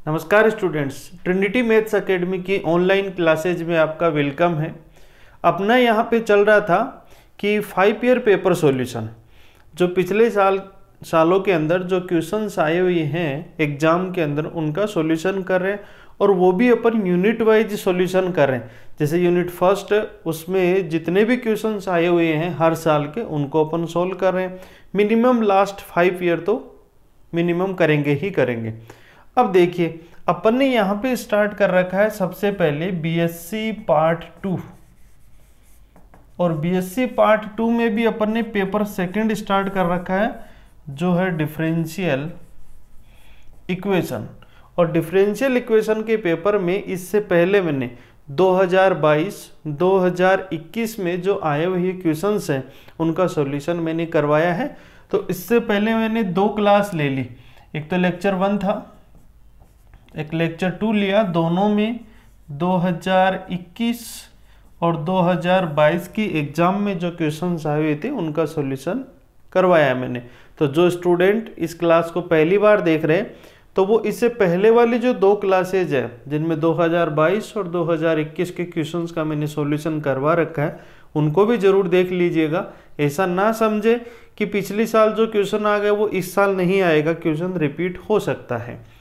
नमस्कार students, Trinity maths academy की online classes में आपका वेलकम है। अपना यहाँ पे चल रहा था कि 5 ईयर पेपर सॉल्यूशन, जो पिछले सालों के अंदर जो क्वेश्चंस आए हुए हैं एग्जाम के अंदर उनका सॉल्यूशन कर रहे हैं, और वो भी अपन यूनिट वाइज सॉल्यूशन कर रहे हैं। जैसे यूनिट फर्स्ट, उसमें जितने भी क्वेश्चंस आए हुए हैं हर साल के उनको अपन सोल्व कर रहे हैं। मिनिमम लास्ट 5 ईयर तो मिनिमम करेंगे ही करेंगे। अब देखिए, अपन ने यहाँ पे स्टार्ट कर रखा है सबसे पहले बीएससी पार्ट 2, और बीएससी पार्ट 2 में भी अपन ने पेपर सेकंड स्टार्ट कर रखा है जो है डिफरेंशियल इक्वेशन। और डिफरेंशियल इक्वेशन के पेपर में इससे पहले मैंने 2022-2021 में जो आए हुए क्वेश्चंस हैं उनका सॉल्यूशन मैंने करवाया है। तो इससे पहले मैंने 2 क्लास ले ली, एक तो लेक्चर 1 था, एक लेक्चर 2 लिया। दोनों में 2021 और 2022 की एग्जाम में जो क्वेश्चंस आए हुए थे उनका सॉल्यूशन करवाया मैंने। तो जो स्टूडेंट इस क्लास को पहली बार देख रहे हैं तो वो इससे पहले वाली जो 2 क्लासेज है जिनमें 2022 और 2021 के क्वेश्चंस का मैंने सॉल्यूशन करवा रखा है उनको भी जरूर देख लीजिएगा। ऐसा ना समझे कि पिछले साल जो क्वेश्चन आ गया वो इस साल नहीं आएगा, क्वेश्चन रिपीट हो सकता है।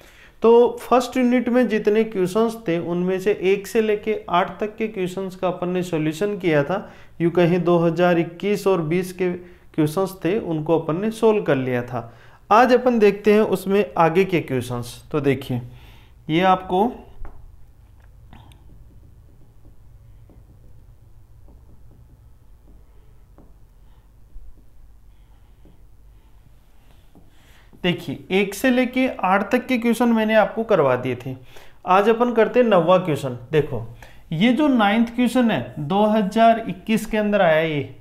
तो फर्स्ट यूनिट में जितने क्वेश्चंस थे उनमें से 1 से लेके 8 तक के क्वेश्चंस का अपन ने सॉल्यूशन किया था। यूँ कहीं 2021 और 20 के क्वेश्चंस थे उनको अपन ने सोल्व कर लिया था। आज अपन देखते हैं उसमें आगे के क्वेश्चंस। तो देखिए, ये आपको देखिए 1 से लेके 8 तक के क्वेश्चन मैंने आपको करवा दिए थे। आज अपन करते हैं 9वां क्वेश्चन। देखो, ये जो 9th क्वेश्चन है 2021 के अंदर आया, ये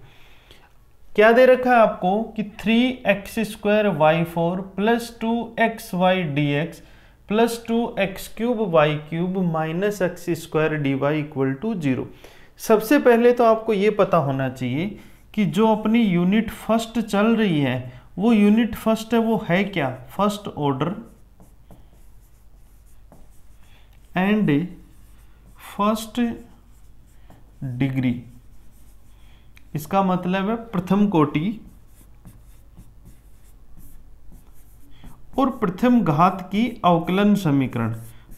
क्या दे रखा है आपको कि 3x² y4 +2xy dx +2x³ y³ -x² dy = 0। सबसे पहले तो आपको ये पता होना चाहिए कि जो अपनी यूनिट फर्स्ट चल रही है वो यूनिट फर्स्ट है, वो है क्या? First order and first degree. इसका मतलब है प्रथम कोटि और प्रथम घात की अवकलन समीकरण,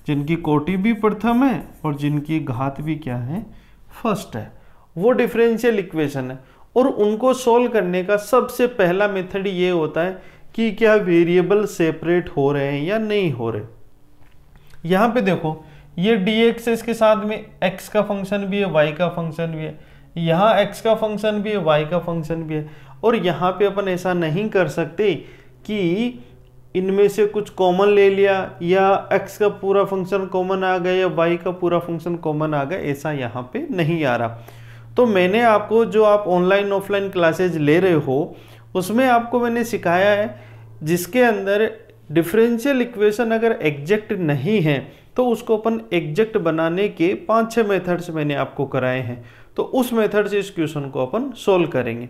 जिनकी कोटि भी प्रथम है और जिनकी घात भी क्या है? फर्स्ट है, वो डिफरेंशियल इक्वेशन है। और उनको सोल्व करने का सबसे पहला मेथड ये होता है कि क्या वेरिएबल सेपरेट हो रहे हैं या नहीं हो रहे। यहाँ पे देखो, ये dx इसके साथ में x का फंक्शन भी है, y का फंक्शन भी है, यहाँ x का फंक्शन भी है, y का फंक्शन भी है। और यहाँ पे अपन ऐसा नहीं कर सकते कि इनमें से कुछ कॉमन ले लिया या x का पूरा फंक्शन कॉमन आ गया या y का पूरा फंक्शन कॉमन आ गया, ऐसा यहाँ पे नहीं आ रहा। तो मैंने आपको, जो आप ऑनलाइन ऑफलाइन क्लासेज ले रहे हो उसमें आपको मैंने सिखाया है, जिसके अंदर डिफरेंशियल इक्वेशन अगर एग्जैक्ट नहीं है तो उसको अपन एग्जैक्ट बनाने के 5-6 मेथड्स मैंने आपको कराए हैं। तो उस मेथड से इस क्वेश्चन को अपन सोल्व करेंगे।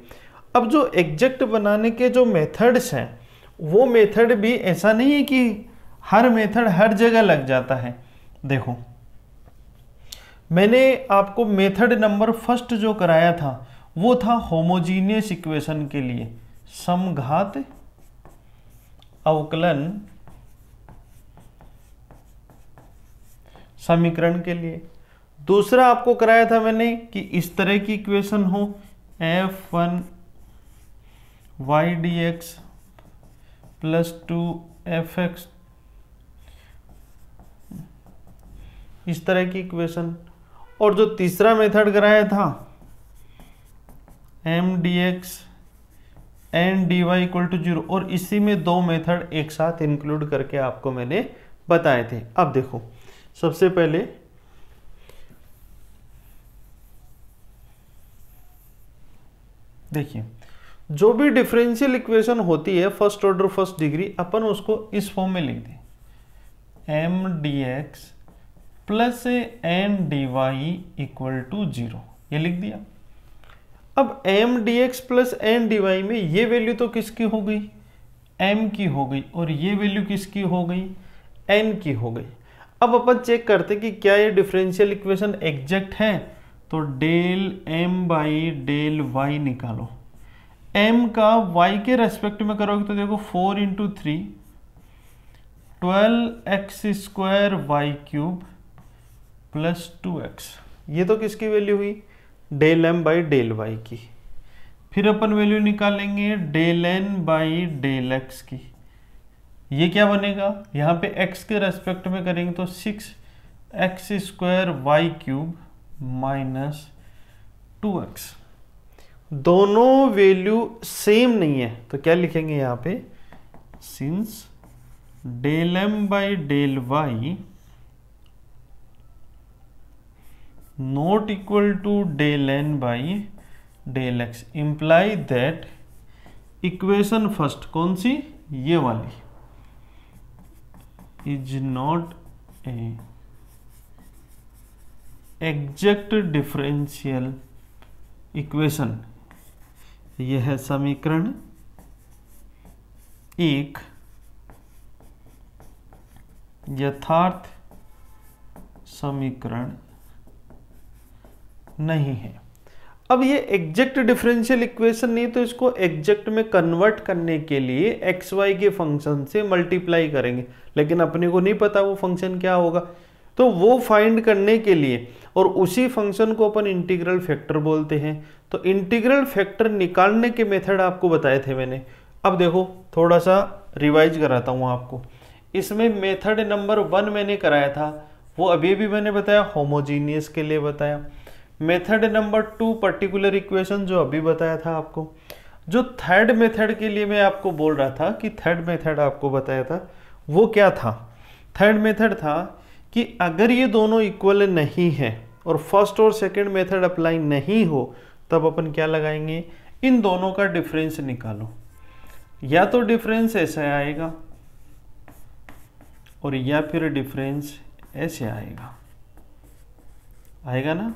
अब जो एग्जैक्ट बनाने के जो मेथड्स हैं वो मेथड भी ऐसा नहीं है कि हर मेथड हर जगह लग जाता है। देखो, मैंने आपको मेथड नंबर फर्स्ट जो कराया था वो था होमोजीनियस इक्वेशन के लिए, समघात अवकलन समीकरण के लिए। दूसरा आपको कराया था मैंने कि इस तरह की इक्वेशन हो, f1y dx +2fx, इस तरह की इक्वेशन। और जो तीसरा मेथड कराया था m dx n dy = 0, और इसी में 2 मेथड एक साथ इंक्लूड करके आपको मैंने बताए थे। अब देखो, सबसे पहले देखिए, जो भी डिफरेंशियल इक्वेशन होती है फर्स्ट ऑर्डर फर्स्ट डिग्री, अपन उसको इस फॉर्म में लिख दें, m dx +n dy = 0, ये लिख दिया। अब m dx +n dy में ये वैल्यू तो किसकी हो गई? m की हो गई, और ये वैल्यू किसकी हो गई? n की हो गई। अब अपन चेक करते कि क्या ये डिफरेंशियल इक्वेशन एग्जैक्ट है, तो del m by del y निकालो। m का y के रेस्पेक्ट में करोगे तो देखो 4 into 3 12x² y cube plus 2x, ये तो किसकी वैल्यू हुई, del m by del y की। फिर अपन वैल्यू निकालेंगे del n by del x की, ये क्या बनेगा, यहाँ पे x के रेस्पेक्ट में करेंगे तो 6x² y cube minus 2x। दोनों वैल्यू सेम नहीं है तो क्या लिखेंगे यहाँ पे, since del m by del y not equal to del n by del x, imply that equation first कौन सी, ये वाली, is not a exact differential equation. यह है समीकरण 1 यथार्थ समीकरण नहीं है। अब ये एग्जैक्ट डिफरेंशियल इक्वेशन नहीं, तो इसको एग्जैक्ट में कन्वर्ट करने के लिए एक्स वाई के फंक्शन से मल्टीप्लाई करेंगे, लेकिन अपने को नहीं पता वो फंक्शन क्या होगा, तो वो फाइंड करने के लिए, और उसी फंक्शन को अपन इंटीग्रल फैक्टर बोलते हैं। तो इंटीग्रल फैक्टर निकालने के मेथड आपको बताए थे मैंने। अब देखो थोड़ा सा रिवाइज कराता हूँ आपको। इसमें मेथड नंबर 1 मैंने कराया था, वो अभी भी मैंने बताया, होमोजीनियस के लिए बताया। मेथड नंबर 2 पर्टिकुलर इक्वेशन जो अभी बताया था आपको। जो थर्ड मेथड के लिए मैं आपको बोल रहा था कि थर्ड मेथड आपको बताया था, वो क्या था, थर्ड मेथड था कि अगर ये दोनों इक्वल नहीं है और फर्स्ट और सेकंड मेथड अप्लाई नहीं हो, तब अपन क्या लगाएंगे, इन दोनों का डिफरेंस निकालो। या तो डिफरेंस ऐसे आएगा और या फिर डिफरेंस ऐसे आएगा, आएगा ना।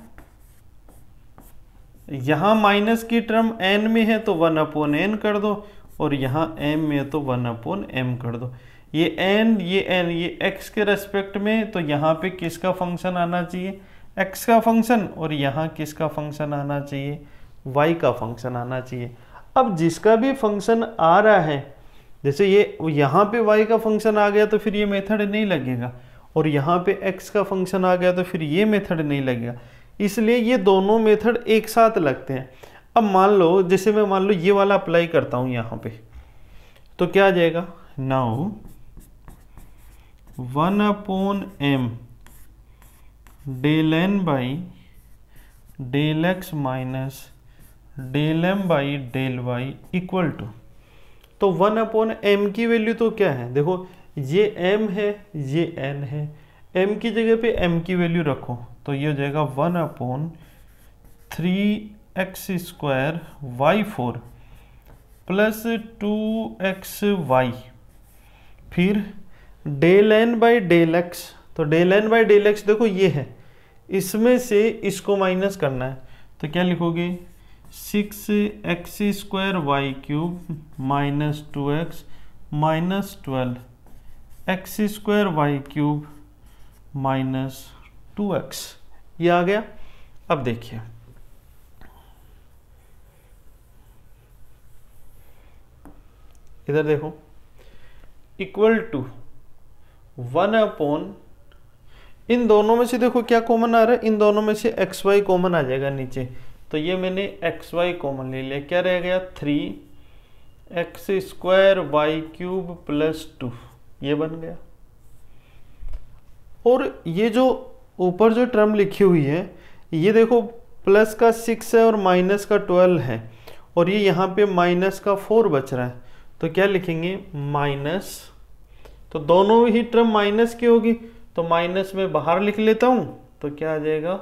यहाँ माइनस की टर्म n में है तो 1/n कर दो, और यहाँ m में है तो 1/m कर दो। ये n ये x के रेस्पेक्ट में, तो यहाँ पे किसका फंक्शन आना चाहिए, x का फंक्शन, और यहाँ किसका फंक्शन आना चाहिए, y का फंक्शन आना चाहिए। अब जिसका भी फंक्शन आ रहा है, जैसे ये यहाँ पे y का फंक्शन आ गया तो फिर ये मेथड नहीं लगेगा, और यहाँ पे x का फंक्शन आ गया तो फिर ये मेथड नहीं लगेगा, इसलिए ये दोनों मेथड एक साथ लगते हैं। अब मान लो, जैसे मैं मान लो ये वाला अप्लाई करता हूँ यहाँ पे, तो क्या आ जाएगा, now 1/m del n by del x minus del m by del y equal to, तो 1/m की वैल्यू तो क्या है, देखो ये m है ये n है, m की जगह पे m की वैल्यू रखो तो ये हो जाएगा 1/3x² y4 प्लस 2xy, फिर del n by del x, तो del n by del x देखो ये है, इसमें से इसको माइनस करना है, तो क्या लिखोगे 6x² y³ minus 2x minus 12x² y³ minus 2x, ये आ गया। अब देखिए इधर देखो, इक्वल टू 1/, इन दोनों में से देखो क्या कॉमन आ रहा है, इन दोनों में से xy कॉमन आ जाएगा नीचे, तो ये मैंने xy कॉमन ले लिया, क्या रह गया 3x² y³ प्लस 2, ये बन गया। और ये जो ऊपर जो टर्म लिखी हुई है, ये देखो प्लस का 6 है और माइनस का 12 है, और ये यहाँ पे माइनस का 4 बच रहा है, तो क्या लिखेंगे माइनस, तो दोनों ही टर्म माइनस की होगी, तो माइनस में बाहर लिख लेता हूँ, तो क्या आ जाएगा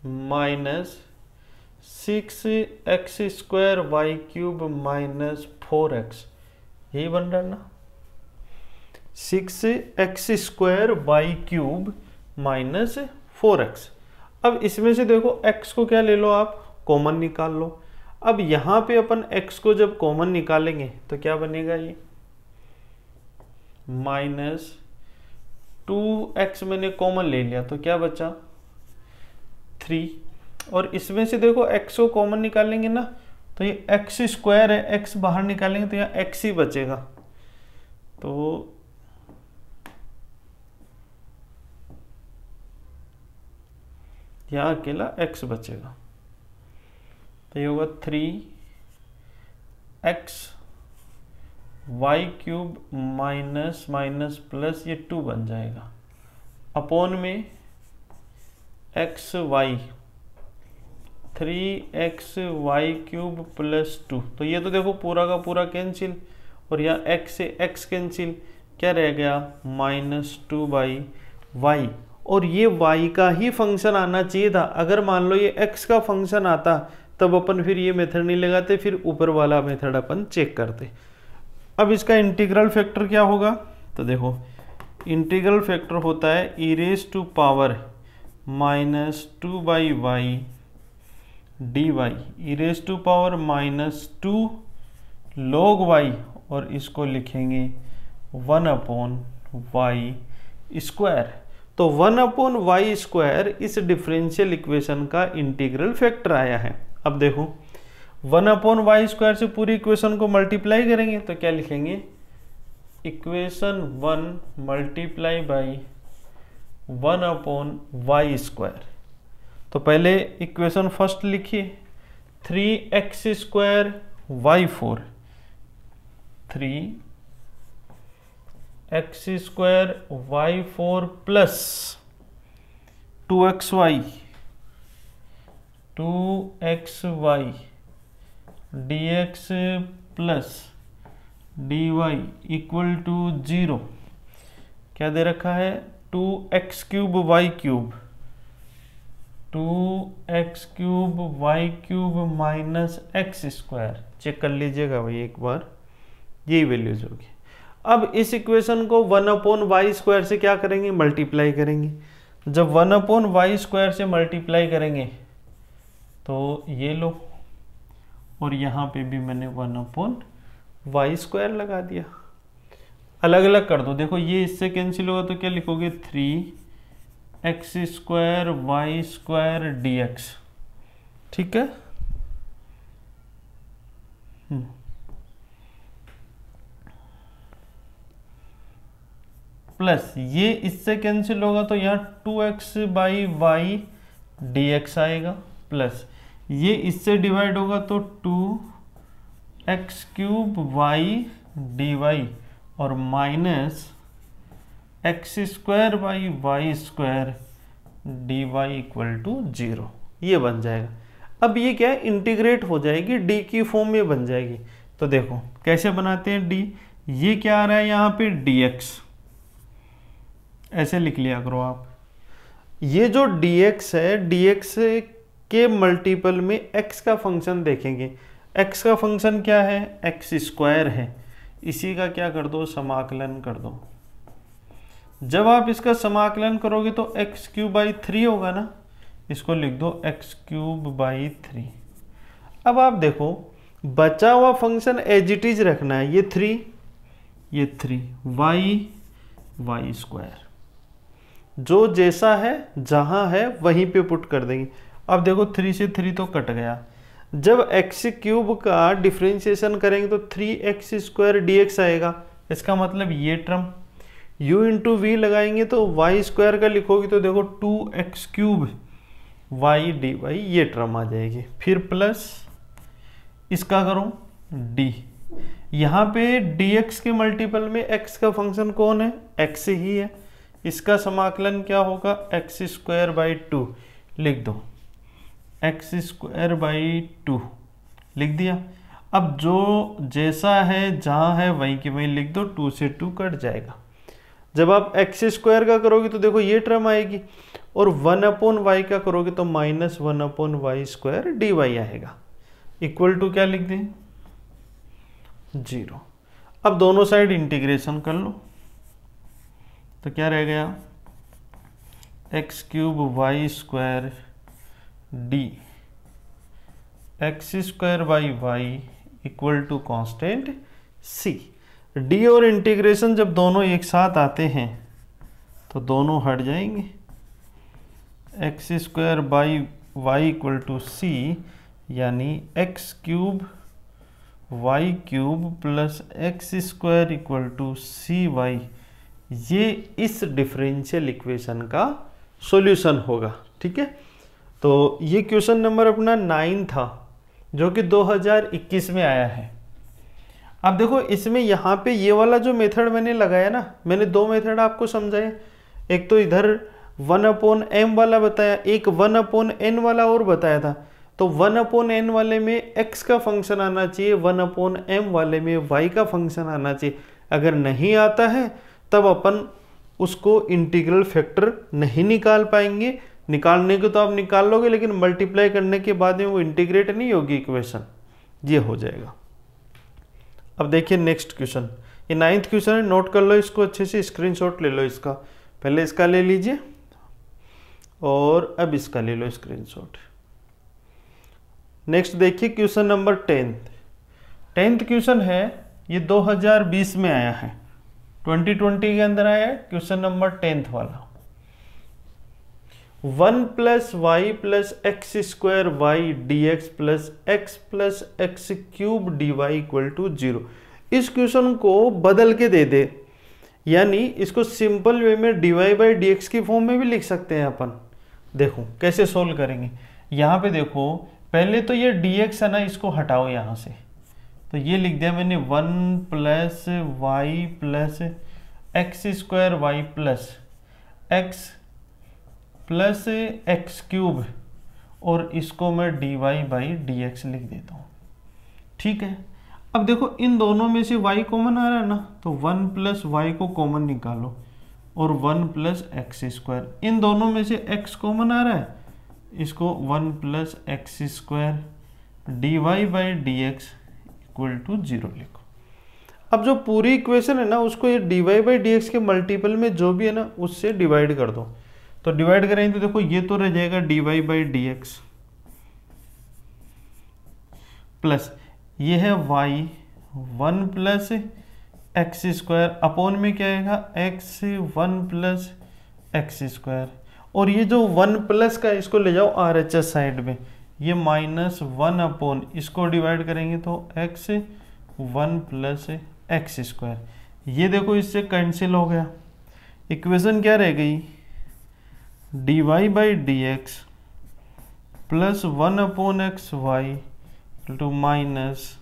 minus 6x² y³ minus 4x, यही बन रहा है ना, 6x² y³ माइनस 4x। अब इसमें से देखो x को क्या ले लो आप, कॉमन निकाल लो। अब यहाँ पे अपन x को जब कॉमन निकालेंगे तो क्या बनेगा, ये माइनस 2x मैंने कॉमन ले लिया तो क्या बचा 3, और इसमें से देखो x को कॉमन निकालेंगे ना तो ये x स्क्वायर है, x बाहर निकालेंगे तो यहाँ x ही बचेगा, तो यहाँ अकेला x बचेगा, तो ये होगा 3x y cube minus minus plus ये 2 बन जाएगा, अपॉन में x Y 3xy cube plus 2, तो ये तो देखो पूरा का पूरा कैंसिल, और यहाँ x से x कैंसिल, क्या रह गया -2/y, और ये y का ही फंक्शन आना चाहिए था। अगर मान लो ये x का फंक्शन आता तब अपन फिर ये मेथड नहीं लगाते, फिर ऊपर वाला मेथड अपन चेक करते। अब इसका इंटीग्रल फैक्टर क्या होगा, तो देखो इंटीग्रल फैक्टर होता है e raise to power -2/y dy, e raise to power -2 log y, और इसको लिखेंगे 1/y स्क्वायर। तो 1/y स्क्वायर इस डिफरेंशियल इक्वेशन का इंटीग्रल फैक्टर आया है। अब देखो 1/y स्क्वायर से पूरी इक्वेशन को मल्टीप्लाई करेंगे तो क्या लिखेंगे, equation 1 multiply by 1/y square. तो पहले इक्वेशन फर्स्ट लिखिए, 3x square y4, 3x square y4 plus 2xy dx plus dy equal to 0, क्या दे रखा है 2x cube y cube, 2x cube y cube minus x square, check कर लीजिएगा भाई एक बार, यही वैल्यूज होगी। अब इस इक्वेशन को 1/y स्क्वायर से क्या करेंगे, मल्टीप्लाई करेंगे। जब 1/y स्क्वायर से मल्टीप्लाई करेंगे तो ये लो, और यहाँ पे भी मैंने 1/y स्क्वायर लगा दिया। अलग अलग कर दो, देखो ये इससे कैंसिल होगा तो क्या लिखोगे 3x square y square dx, ठीक है। प्लस ये इससे कैंसिल होगा तो यहाँ 2x/y dx आएगा, प्लस ये इससे डिवाइड होगा तो 2x क्यूब y dy, और minus x square by y square d y equal to 0, ये बन जाएगा। अब ये क्या है, इंटीग्रेट हो जाएगी, डी की फॉर्म में बन जाएगी। तो देखो कैसे बनाते हैं डी, ये क्या आ रहा है यहाँ पे dx, ऐसे लिख लिया करो आप। ये जो dx है, dx के मल्टीपल में x का फंक्शन देखेंगे। x का फंक्शन क्या है, एक्स स्क्वायर है, इसी का क्या कर दो, समाकलन कर दो। जब आप इसका समाकलन करोगे तो एक्स क्यूब बाई 3 होगा ना, इसको लिख दो एक्स क्यूब बाई 3। अब आप देखो बचा हुआ फंक्शन एज इट इज रखना है, ये 3 वाई स्क्वायर, जो जैसा है जहां है वहीं पे पुट कर देंगे। अब देखो 3 से 3 तो कट गया, जब एक्स क्यूब का डिफ्रेंशिएशन करेंगे तो 3x स्क्वायर dx आएगा। इसका मतलब ये टर्म u इंटू वी लगाएंगे तो y स्क्वायर का लिखोगे तो देखो 2x क्यूब y dy, ये टर्म आ जाएगी। फिर प्लस इसका करो d, यहाँ पे dx के मल्टीपल में x का फंक्शन कौन है, x ही है, इसका समाकलन क्या होगा, एक्स स्क्वायर बाई 2 लिख दो, एक्स स्क्वायर बाई 2 लिख दिया। अब जो जैसा है जहाँ है वहीं की वहीं लिख दो, 2 से 2 कट जाएगा। जब आप एक्स स्क्वायर का करोगे तो देखो ये टर्म आएगी, और 1/y का करोगे तो minus 1/y square d y आएगा, इक्वल टू क्या लिख दें, 0। अब दोनों साइड इंटीग्रेशन कर लो तो क्या रह गया, x cube y square d x square by y equal to constant c. D और इंटीग्रेशन जब दोनों एक साथ आते हैं तो दोनों हट जाएंगे। X square by y equal to c, यानी x cube y cube plus x square equal to c y, ये इस डिफरेंशियल इक्वेशन का सॉल्यूशन होगा। ठीक है, तो ये क्वेश्चन नंबर अपना 9 था, जो कि 2021 में आया है। अब देखो इसमें यहाँ पे ये वाला जो मेथड मैंने लगाया ना, मैंने दो मेथड आपको समझाए। एक तो इधर 1/m वाला बताया, एक 1/n वाला और बताया था। तो 1/n वाले में x का फंक्शन आना चाहिए, 1/m वाले में y का फंक्शन आना चाहिए। अगर नहीं आता है तब अपन उसको इंटीग्रल फैक्टर नहीं निकाल पाएंगे। निकालने को तो आप निकाल लोगे, लेकिन मल्टीप्लाई करने के बाद में वो इंटीग्रेट नहीं होगी इक्वेशन, ये हो जाएगा। अब देखिए नेक्स्ट क्वेश्चन, ये 9th क्वेश्चन है, नोट कर लो इसको अच्छे से, स्क्रीनशॉट ले लो इसका। पहले इसका ले लीजिए और अब इसका ले लो स्क्रीनशॉट। नेक्स्ट देखिए क्वेश्चन नंबर 10th क्वेश्चन है, ये 2020 में आया है, 2020 के अंदर आया है क्वेश्चन नंबर 10th वाला। 1 plus y plus x square y d x plus x cube d y equal to 0। इस क्वेश्चन को बदल के दे दे, यानी इसको सिंपल वे में d y by d x की फॉर्म में भी लिख सकते हैं अपन। देखो कैसे सोल्व करेंगे। यहाँ पे देखो पहले तो ये डी एक्स है ना, इसको हटाओ यहाँ से, तो ये लिख दिया मैंने 1 plus y plus x square y plus x plus x cube, और इसको मैं d y by d x लिख देता हूँ। ठीक है, अब देखो इन दोनों में से y कॉमन आ रहा है ना, तो 1 प्लस वाई को कॉमन निकालो और 1 प्लस एक्स स्क्वायर। इन दोनों में से x कॉमन आ रहा है, इसको 1 plus x square d y by d x equal to 0 लिखो। अब जो पूरी इक्वेशन है ना, उसको ये d y by d x के मल्टीपल में जो भी है ना उससे डिवाइड कर दो। तो डिवाइड करेंगे तो देखो ये तो रह जाएगा d y by d x plus ये है y 1 plus x square upon में क्या आएगा x 1 प्लस एक्स स्क्वायर, और ये जो 1 प्लस का इसको ले जाओ RHS साइड में, ये -1 अपॉन, इसको डिवाइड करेंगे तो x 1 प्लस एक्स स्क्वायर। ये देखो इससे कैंसिल हो गया। इक्वेशन क्या रह गई, d y by d x plus 1 upon x y two minus,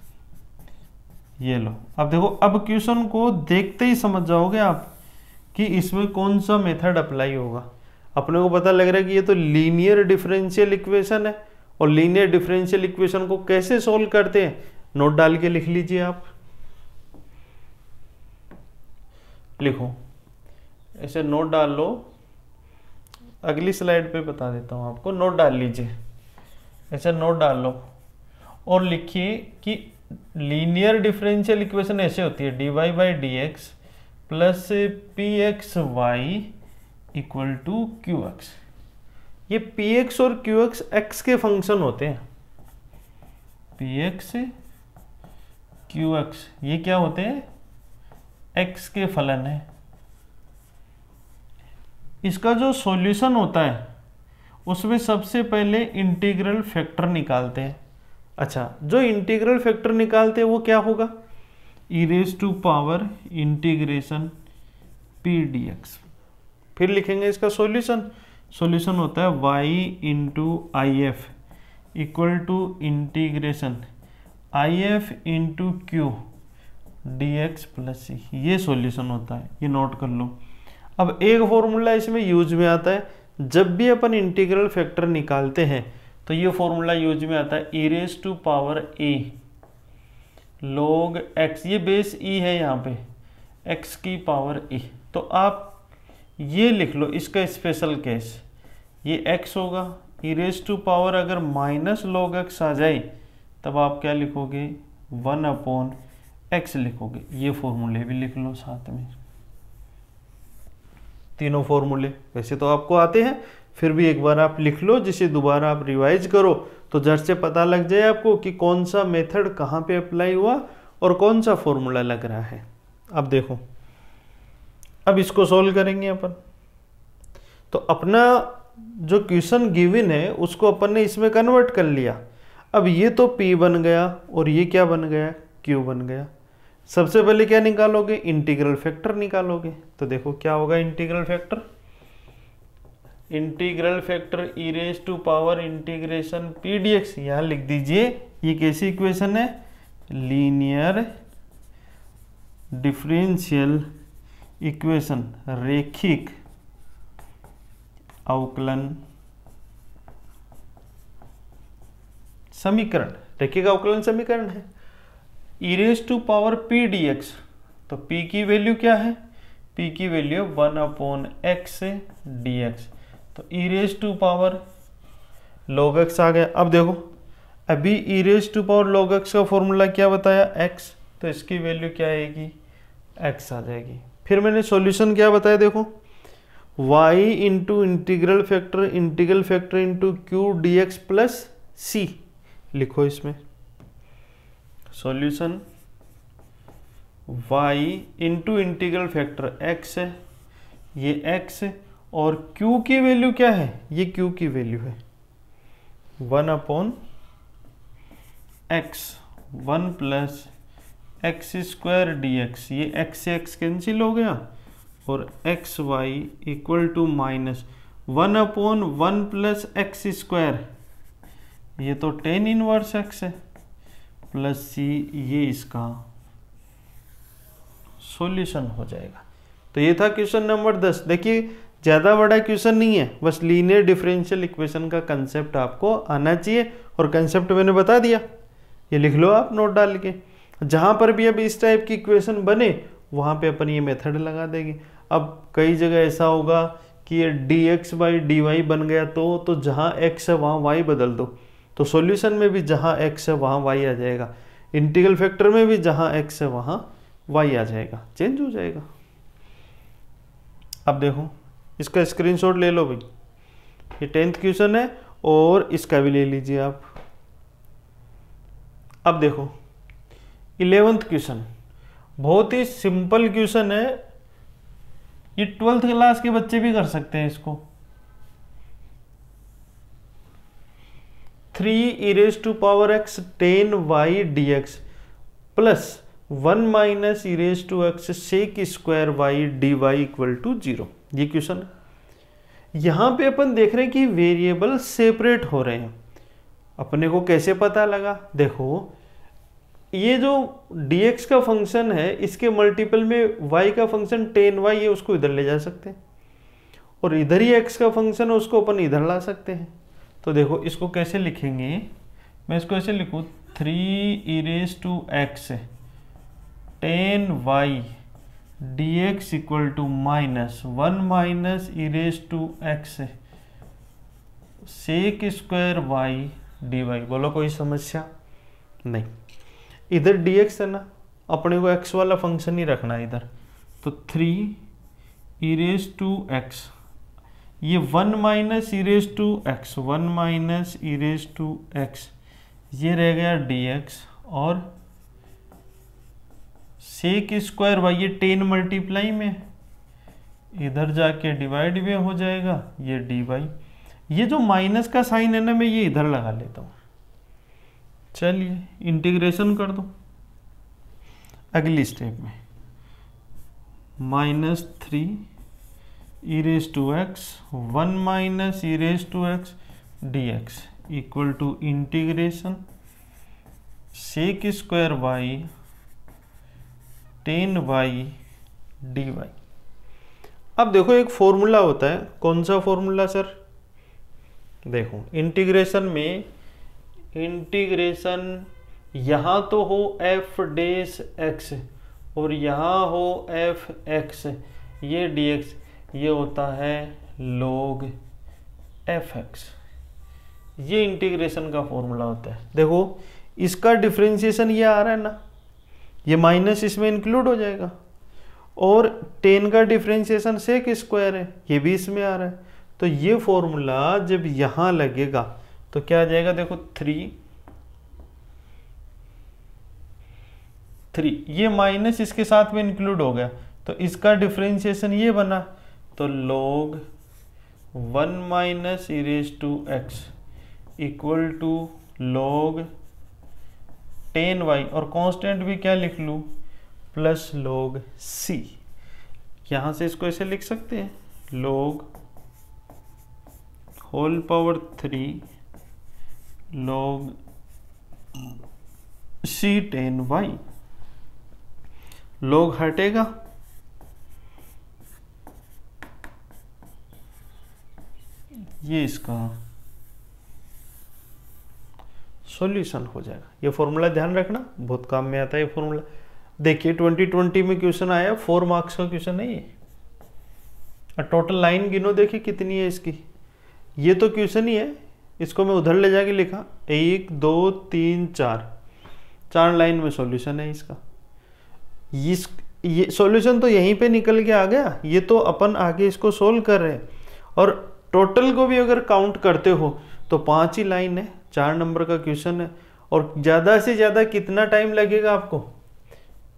ये लो। अब देखो, अब क्वेश्चन को देखते ही समझ जाओगे आप कि इसमें कौन सा मेथड अप्लाई होगा। अपने को पता लग रहा है कि ये तो लीनियर डिफरेंशियल इक्वेशन है, और लीनियर डिफरेंशियल इक्वेशन को कैसे सोल्व करते हैं नोट डाल के लिख लीजिए। आप लिखो, ऐसे नोट डाल लो, अगली स्लाइड पे बता देता हूँ आपको। नोट डाल लीजिए, ऐसे नोट डाल लो और लिखिए कि लीनियर डिफरेंशियल इक्वेशन ऐसे होती है, d y by d x plus p x y equal to q x. ये पी एक्स और क्यू एक्स एक्स के फंक्शन होते हैं। पी एक्स क्यू एक्स ये क्या होते हैं, एक्स के फलन है। इसका जो सॉल्यूशन होता है उसमें सबसे पहले इंटीग्रल फैक्टर निकालते हैं। अच्छा, जो इंटीग्रल फैक्टर निकालते हैं वो क्या होगा, e raise to power integration p d x. फिर लिखेंगे इसका सॉल्यूशन। सॉल्यूशन होता है y into I F equal to integration I F into Q d x plus c. ये सॉल्यूशन होता है, ये नोट कर लो। अब एक फॉर्मूला इसमें यूज में आता है, जब भी अपन इंटीग्रल फैक्टर निकालते हैं तो ये फॉर्मूला यूज में आता है, e raise to power a log x, ये बेस ई है यहाँ पे, एक्स की पावर ए। तो आप ये लिख लो, इसका स्पेशल केस ये एक्स होगा, ई रेज टू पावर अगर माइनस लॉग एक्स आ जाए तब आप क्या लिखोगे, 1 अपॉन एक्स लिखोगे। ये फॉर्मूले भी लिख लो साथ में, तीनों फॉर्मूले वैसे तो आपको आते हैं, फिर भी एक बार आप लिख लो, जिसे दोबारा आप रिवाइज करो तो झट से पता लग जाए आपको कि कौन सा मेथड कहाँ पे अप्लाई हुआ और कौन सा फॉर्मूला लग रहा है। अब देखो, अब इसको सोल्व करेंगे अपन। तो अपना जो क्वेश्चन गिवन है उसको अपन ने इसमें कन्वर्ट कर लिया। अब ये तो P बन गया और ये क्या बन गया, Q बन गया। सबसे पहले क्या निकालोगे, इंटीग्रल फैक्टर निकालोगे। तो देखो क्या होगा integral factor, integral factor e raise to power integration P dx। यहाँ लिख दीजिए ये कैसी इक्वेशन है, लीनियर डिफरेंशियल इक्वेशन, रेखिक अवकलन समीकरण, रेखिक अवकलन समीकरण है। E raise to power P dx, तो P की वैल्यू क्या है, P की वैल्यू 1/x dx। तो e raise to power log x आ गया। अब देखो अभी e raise to power log x का फॉर्मूला क्या बताया, x, तो इसकी वैल्यू क्या आएगी, x आ जाएगी। फिर मैंने सॉल्यूशन क्या बताया, देखो y into integral factor into Q d x plus c लिखो इसमें। Solution y into integral factor x है, ये x है, और q की वैल्यू क्या है, ये q की वैल्यू है 1/x, 1 plus x square d x, ये x से x कैंसिल हो गया, और x y equal to minus 1/1 plus x square, ये तो tan इनवर्स x है, प्लस सी, ये इसका सॉल्यूशन हो जाएगा। तो ये था क्वेश्चन नंबर 10। देखिए ज़्यादा बड़ा क्वेश्चन नहीं है, बस लीनियर डिफरेंशियल इक्वेशन का कंसेप्ट आपको आना चाहिए, और कंसेप्ट मैंने बता दिया, ये लिख लो आप नोट डाल के। जहाँ पर भी अब इस टाइप की इक्वेशन बने वहाँ पे अपन ये मेथड लगा देंगे। अब कई जगह ऐसा होगा कि ये dx/dy बन गया, तो जहाँ x है वहाँ y बदल दो, तो सॉल्यूशन में भी जहाँ x है वहाँ y आ जाएगा, इंटीग्रल फैक्टर में भी जहाँ x है वहाँ y आ जाएगा, चेंज हो जाएगा। अब देखो इसका स्क्रीनशॉट ले लो भाई, ये 10th क्वेश्चन है, और इसका भी ले लीजिए आप। अब देखो 11th क्वेश्चन, बहुत ही सिंपल क्वेश्चन है, ये 12th क्लास के बच्चे भी कर सकते हैं इसको। 3 e raised to power x tan y dx plus 1 minus e raised to x sec square y dy equal to 0। ये क्वेश्चन है। यहाँ पे अपन देख रहे हैं कि वेरिएबल सेपरेट हो रहे हैं। अपने को कैसे पता लगा, देखो ये जो dx का फंक्शन है इसके मल्टीपल में y का फंक्शन tan y है, उसको इधर ले जा सकते हैं, और इधर ही x का फंक्शन है उसको अपन इधर ला सकते हैं। तो देखो इसको कैसे लिखेंगे, मैं इसको ऐसे लिखूँ 3 e raised to x tan y dx equal to minus 1 minus e raised to x sec square y dy। बोलो कोई समस्या नहीं, इधर dx है ना, अपने को x वाला फंक्शन ही रखना है इधर। तो 3 e raised to x, ये 1 minus e raise to x, 1 minus e raise to x, ये रह गया dx, और सेक स्क्वायर वाई, ये 10 मल्टीप्लाई में इधर जाके डिवाइड में हो जाएगा, ये dy। ये जो माइनस का साइन है ना, मैं ये इधर लगा लेता हूँ। चलिए इंटीग्रेशन कर दो अगली स्टेप में, -3 e raised to x 1 minus e raised to x dx equal to integration sec square y tan y dy। अब देखो एक फॉर्मूला होता है, कौन सा फॉर्मूला सर, देखो इंटीग्रेशन में, इंटीग्रेशन यहाँ तो हो f डैश x और यहाँ हो f x, ये dx, ये होता है log fx, ये इंटीग्रेशन का फॉर्मूला होता है। देखो इसका डिफरेंशिएशन ये आ रहा है ना, ये माइनस इसमें इंक्लूड हो जाएगा, और 10 का डिफरेंशिएशन सेक स्क्वायर है, ये भी इसमें आ रहा है। तो ये फॉर्मूला जब यहाँ लगेगा तो क्या आ जाएगा, देखो 3, ये माइनस इसके साथ में इंक्लूड हो गया, तो इसका डिफरेंशिएशन ये बना, तो log 1 minus e raise to x equal to log 10y, और कांस्टेंट भी क्या लिख लूँ, प्लस log c। यहाँ से इसको ऐसे लिख सकते हैं, log whole power 3 log c 10y। log हटेगा, ये इसका सॉल्यूशन हो जाएगा। ये फॉर्मूला ध्यान रखना, बहुत काम में आता है ये फॉर्मूला। देखिए 2020 में क्वेश्चन आया, 4 मार्क्स का क्वेश्चन है ये। और टोटल लाइन गिनो, देखिए कितनी है इसकी। ये तो क्वेश्चन ही है, इसको मैं उधर ले जाके लिखा 1 2 3 4 लाइन में सॉल्यूशन है इसका। ये सॉल्यूशन तो यहीं पे निकल के आ गया, ये तो अपन आगे इसको सोल्व कर रहे हैं। और टोटल को भी अगर काउंट करते हो तो 5 ही लाइन है, 4 नंबर का क्वेश्चन है। और ज़्यादा से ज़्यादा कितना टाइम लगेगा आपको,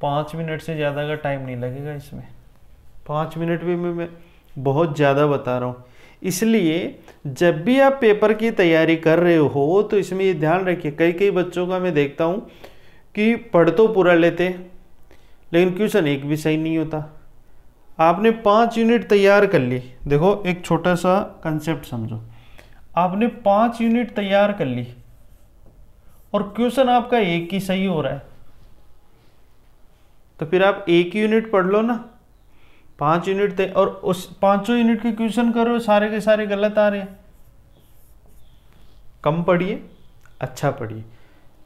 5 मिनट से ज़्यादा का टाइम नहीं लगेगा इसमें। 5 मिनट भी मैं बहुत ज़्यादा बता रहा हूँ। इसलिए जब भी आप पेपर की तैयारी कर रहे हो तो इसमें ये ध्यान रखिए, कई बच्चों का मैं देखता हूँ कि पढ़ तो पूरा लेते लेकिन क्वेश्चन एक भी सही नहीं होता। आपने 5 यूनिट तैयार कर ली, देखो एक छोटा सा कंसेप्ट समझो, आपने 5 यूनिट तैयार कर ली और क्वेश्चन आपका एक ही सही हो रहा है, तो फिर आप एक ही यूनिट पढ़ लो ना। 5 यूनिट और उस 5 यूनिट के क्वेश्चन करो, सारे के सारे गलत आ रहे हैं। कम पढ़िए, अच्छा पढ़िए,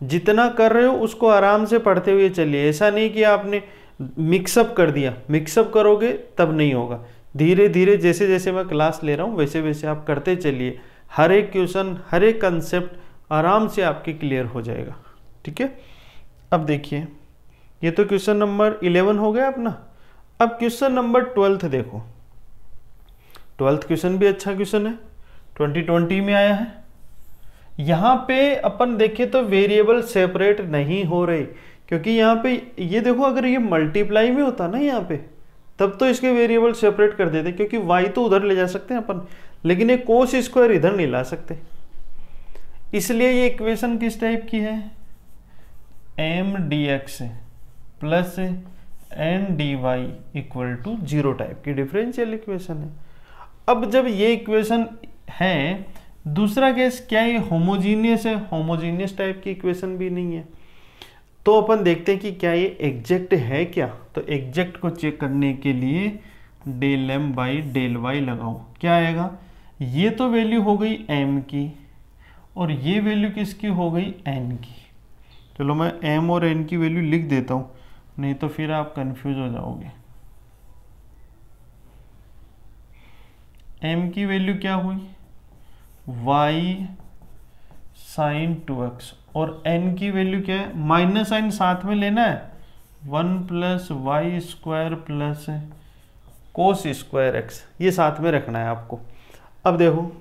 जितना कर रहे हो उसको आराम से पढ़ते हुए चलिए। ऐसा नहीं कि आपने मिक्सअप कर दिया, मिक्सअप करोगे तब नहीं होगा। धीरे धीरे जैसे जैसे मैं क्लास ले रहा हूँ वैसे वैसे आप करते चलिए। हर एक क्वेश्चन, हर एक कंसेप्ट आराम से आपके क्लियर हो जाएगा। ठीक है, अब देखिए ये तो क्वेश्चन नंबर 11 हो गया अपना। अब क्वेश्चन नंबर 12 देखो। 12th क्वेश्चन भी अच्छा क्वेश्चन है, 2020 में आया है। यहाँ पे अपन देखें तो वेरिएबल सेपरेट नहीं हो रहे, क्योंकि यहाँ पे ये देखो, अगर ये मल्टीप्लाई में होता ना यहाँ पे, तब तो इसके वेरिएबल सेपरेट कर देते, क्योंकि y तो उधर ले जा सकते हैं अपन, लेकिन ये कोस स्क्वायर इधर नहीं ला सकते। इसलिए ये इक्वेशन किस टाइप की है, m dx plus n dy equal to 0 type की डिफरेंशियल इक्वेशन है। अब जब ये इक्वेशन है, दूसरा केस क्या ये होमोजीनियस है, होमोजीनियस टाइप की इक्वेशन भी नहीं है। तो अपन देखते हैं कि क्या ये एग्जैक्ट है क्या। तो एग्जैक्ट को चेक करने के लिए del m by del y लगाओ, क्या आएगा। ये तो वैल्यू हो गई m की और ये वैल्यू किसकी हो गई, n की। चलो मैं m और n की वैल्यू लिख देता हूँ, नहीं तो फिर आप कंफ्यूज हो जाओगे। m की वैल्यू क्या हुई, y साइन 2x, और n की वैल्यू क्या है, माइनस साइन साथ में लेना है, 1 plus y square plus cos square x, ये साथ में रखना है आपको। अब देखो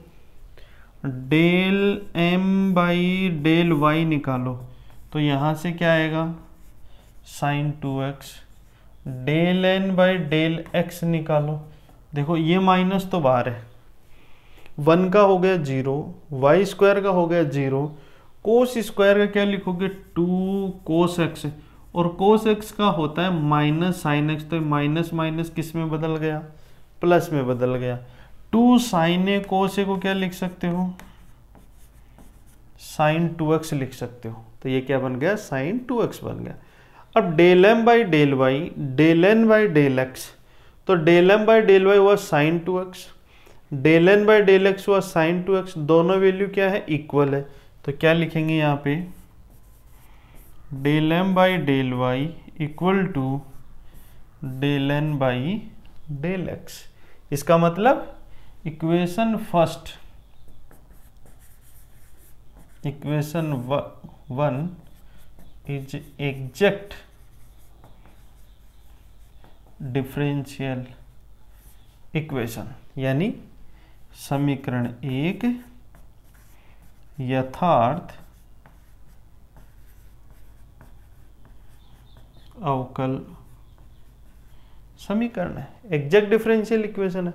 del m by del y निकालो, तो यहाँ से क्या आएगा, sine 2x। Del n by del x निकालो, देखो ये माइनस तो बाहर है, 1 का हो गया 0, वाई स्क्वायर का हो गया 0, कोस स्क्वायर का क्या लिखोगे, 2 कोस एक्स, और कोस एक्स का होता है माइनस साइन एक्स, तो माइनस माइनस किस में बदल गया, प्लस में बदल गया। 2 साइन ए कोस ए को क्या लिख सकते हो, साइन 2x लिख सकते हो। तो ये क्या बन गया, साइन 2x बन गया। अब del m by del y, del n by del x, तो del m by del y हुआ sine 2x, del n by del x हुआ साइन 2x, दोनों वैल्यू क्या है, इक्वल है। तो क्या लिखेंगे यहाँ पे, del m by del y equal to del n by del x। इसका मतलब equation first, equation 1 is exact differential equation, यानी समीकरण 1 यथार्थ अवकल समीकरण है, एग्जैक्ट डिफरेंशियल इक्वेशन है।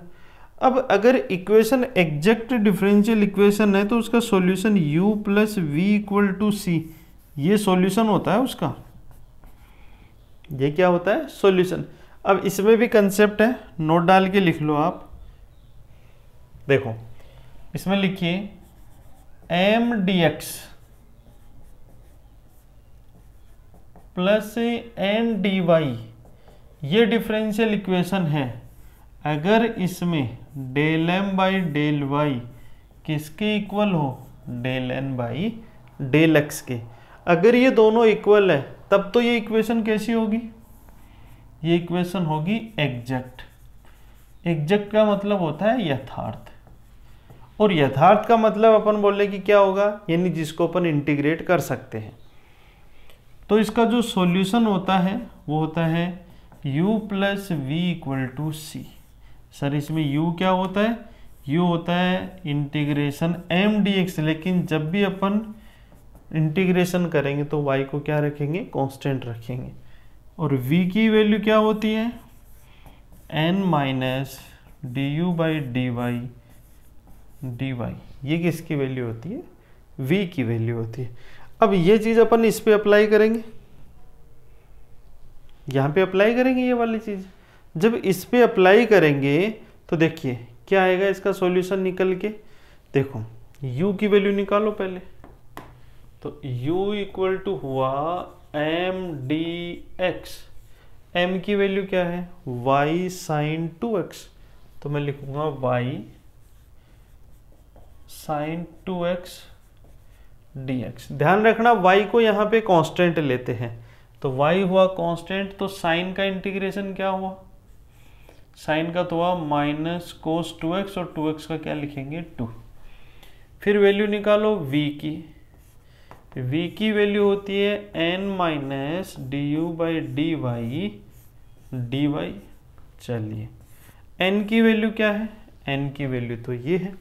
अब अगर इक्वेशन एग्जैक्ट डिफरेंशियल इक्वेशन है तो उसका solution u plus v equal to c, ये सॉल्यूशन होता है उसका, ये क्या होता है सॉल्यूशन। अब इसमें भी कंसेप्ट है, नोट डाल के लिख लो आप। देखो इसमें लिखिए m d x plus n d y, ये डिफरेंशियल इक्वेशन है। अगर इसमें del m by del y किसके इक्वल हो, del n by del x के, अगर ये दोनों इक्वल है तब तो ये इक्वेशन कैसी होगी, ये इक्वेशन होगी एग्जैक्ट। एग्जैक्ट का मतलब होता है यथार्थ, और यथार्थ का मतलब अपन बोले कि क्या होगा, यानी जिसको अपन इंटीग्रेट कर सकते हैं। तो इसका जो सॉल्यूशन होता है वो होता है u plus v equal to c. Sir इसमें u क्या होता है, u होता है इंटीग्रेशन m dx, लेकिन जब भी अपन इंटीग्रेशन करेंगे तो y को क्या रखेंगे, कांस्टेंट रखेंगे। और v की वैल्यू क्या होती है, n minus d u by d y d y, ये किसकी वैल्यू होती है, v की वैल्यू होती है। अब ये चीज़ अपन इस पे अप्लाई करेंगे, यहाँ पे अप्लाई करेंगे ये वाली चीज़। जब इस पे अप्लाई करेंगे तो देखिए क्या आएगा इसका सॉल्यूशन निकल के, देखो u की वैल्यू निकालो पहले, तो u इक्वल टू हुआ एम डी एक्स, m की वैल्यू क्या है y साइन 2x, तो मैं लिखूंगा y साइन 2x dx। ध्यान रखना y को यहाँ पे कांस्टेंट लेते हैं, तो y हुआ कांस्टेंट, तो साइन का इंटीग्रेशन क्या हुआ, साइन का तो हुआ माइनस कोस 2x, और 2x का क्या लिखेंगे 2। फिर वैल्यू निकालो v की वैल्यू होती है n minus d u by d y d y. चलिए n की वैल्यू क्या है, n की वैल्यू तो ये है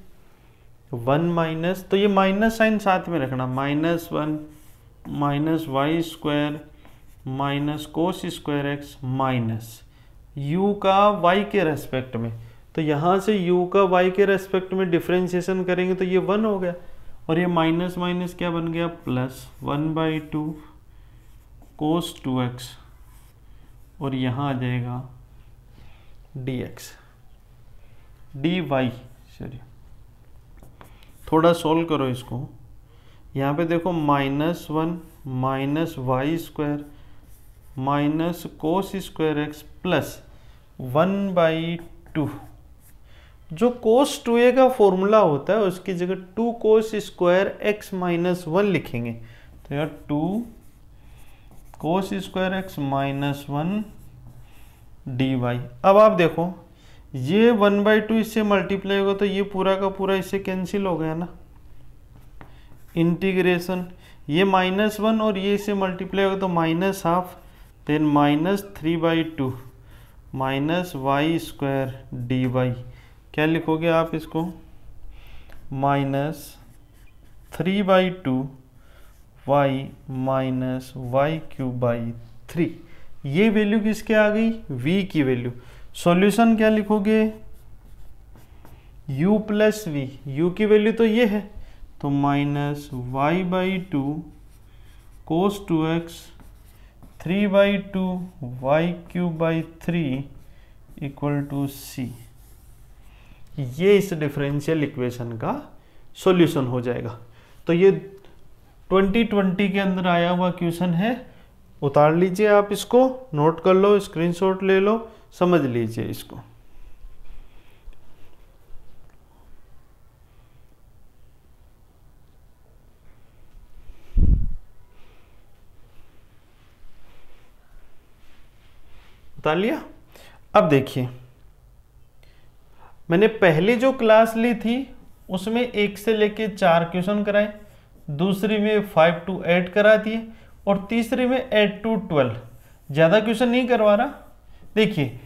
1 माइनस, तो ये माइनस साइन साथ में रखना, minus 1 minus y square minus cos square x minus u का y के रेस्पेक्ट में, तो यहाँ से u का y के रेस्पेक्ट में डिफ्रेंशिएशन करेंगे तो ये 1 हो गया, और ये माइनस माइनस क्या बन गया प्लस 1/2 कोस 2x, और यहाँ आ जाएगा dx dy। चलिए थोड़ा सोल्व करो इसको, यहाँ पे देखो -1 minus y square minus cos square x plus 1/2, जो कोस 2a का फॉर्मूला होता है उसकी जगह 2 कोस स्क्वायर एक्स माइनस 1 लिखेंगे, तो यार 2 cos square x minus 1 d y. अब आप देखो ये 1/2 इससे मल्टीप्लाई होगा तो ये पूरा का पूरा इससे कैंसिल हो गया ना, इंटीग्रेशन ये -1 और ये इससे मल्टीप्लाई होगा तो -12, then -3/2 minus y square d y. क्या लिखोगे आप इसको, -3/2 y minus y cube by 3। ये वैल्यू किसके आ गई, v की वैल्यू। सॉल्यूशन क्या लिखोगे, u प्लस वी, u की वैल्यू तो ये है, तो -y/2 cos 2x 3/2 y cube by 3 equal to c। ये इस डिफरेंशियल इक्वेशन का सॉल्यूशन हो जाएगा। तो ये 2020 के अंदर आया हुआ क्वेश्चन है, उतार लीजिए आप इसको, नोट कर लो, स्क्रीनशॉट ले लो, समझ लीजिए इसको। उतार लिया। अब देखिए मैंने पहली जो क्लास ली थी उसमें 1 से लेके 4 क्वेश्चन कराए, दूसरी में 5 to 8 करा दिए, और तीसरी में 8 to 12। ज़्यादा क्वेश्चन नहीं करवा रहा। देखिए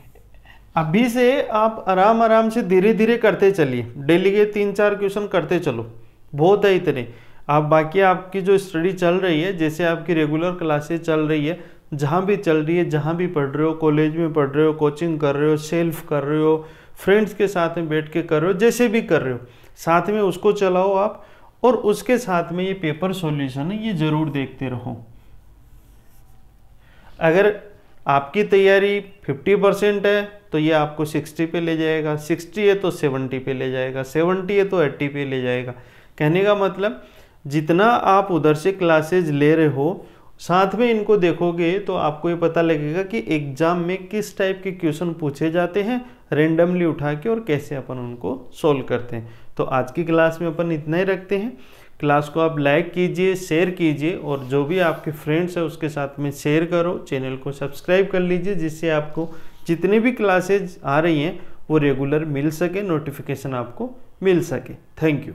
अभी से आप आराम आराम से धीरे धीरे करते चलिए, डेली के 3-4 क्वेश्चन करते चलो, बहुत है इतने। आप बाकी आपकी जो स्टडी चल रही है, जैसे आपकी रेगुलर क्लासेस चल रही है, जहाँ भी चल रही है, जहाँ भी पढ़ रहे हो, कॉलेज में पढ़ रहे हो, कोचिंग कर रहे हो, सेल्फ कर रहे हो, फ्रेंड्स के साथ में बैठ के कर रहे हो, जैसे भी कर रहे हो, साथ में उसको चलाओ आप, और उसके साथ में ये पेपर सॉल्यूशन है ये ज़रूर देखते रहो। अगर आपकी तैयारी 50% है तो ये आपको 60 पे ले जाएगा, 60 है तो 70 पे ले जाएगा, 70 है तो 80 पे ले जाएगा। कहने का मतलब जितना आप उधर से क्लासेज ले रहे हो, साथ में इनको देखोगे तो आपको ये पता लगेगा कि एग्जाम में किस टाइप के क्वेश्चन पूछे जाते हैं रेंडमली उठा के, और कैसे अपन उनको सोल्व करते हैं। तो आज की क्लास में अपन इतना ही रखते हैं। क्लास को आप लाइक कीजिए, शेयर कीजिए, और जो भी आपके फ्रेंड्स हैं उसके साथ में शेयर करो। चैनल को सब्सक्राइब कर लीजिए, जिससे आपको जितनी भी क्लासेज आ रही हैं वो रेगुलर मिल सके, नोटिफिकेशन आपको मिल सके। Thank you.